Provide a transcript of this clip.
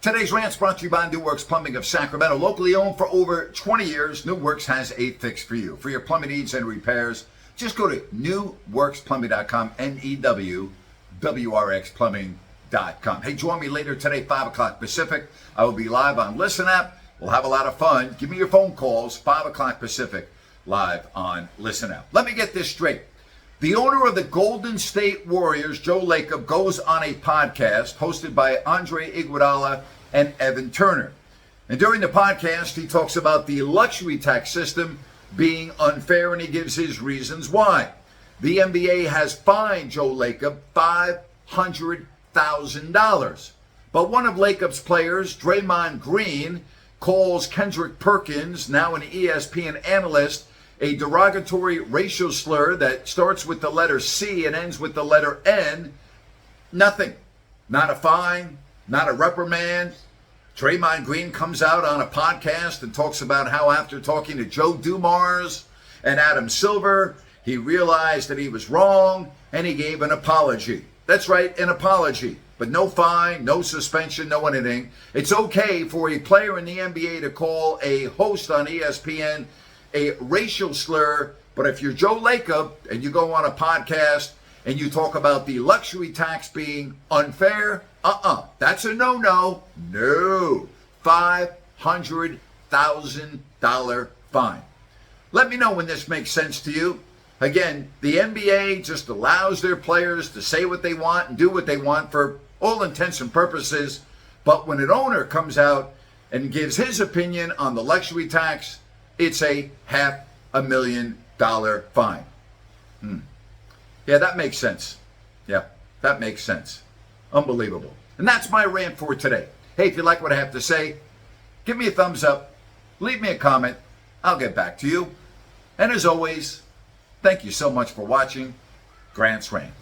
Today's rant's brought to you by New Works Plumbing of Sacramento. Locally owned for over 20 years, New Works has a fix for you. For your plumbing needs and repairs, just go to newworksplumbing.com, NEWWRXplumbing.com. Hey, join me later today, 5 o'clock Pacific. I will be live on Listen App. We'll have a lot of fun. Give me your phone calls, 5 o'clock Pacific, live on Listen App. Let me get this straight. The owner of the Golden State Warriors, Joe Lacob, goes on a podcast hosted by Andre Iguodala and Evan Turner. And during the podcast, he talks about the luxury tax system being unfair, and he gives his reasons why. The NBA has fined Joe Lacob $500,000. But one of Lacob's players, Draymond Green, calls Kendrick Perkins, now an ESPN analyst, a derogatory racial slur that starts with the letter C and ends with the letter N. Nothing. Not a fine, not a reprimand. Draymond Green comes out on a podcast and talks about how after talking to Joe Dumars and Adam Silver, he realized that he was wrong and he gave an apology. That's right, an apology. But no fine, no suspension, no anything. It's okay for a player in the NBA to call a host on ESPN a racial slur, but if you're Joe Lacob and you go on a podcast and you talk about the luxury tax being unfair, that's a no-no. No. $500,000 fine. Let me know when this makes sense to you. Again, the NBA just allows their players to say what they want and do what they want for all intents and purposes, but when an owner comes out and gives his opinion on the luxury tax, it's a $500,000 fine. Yeah, that makes sense. Yeah, that makes sense. Unbelievable. And that's my rant for today. Hey, if you like what I have to say, give me a thumbs up, leave me a comment. I'll get back to you. And as always, thank you so much for watching Grant's Rant.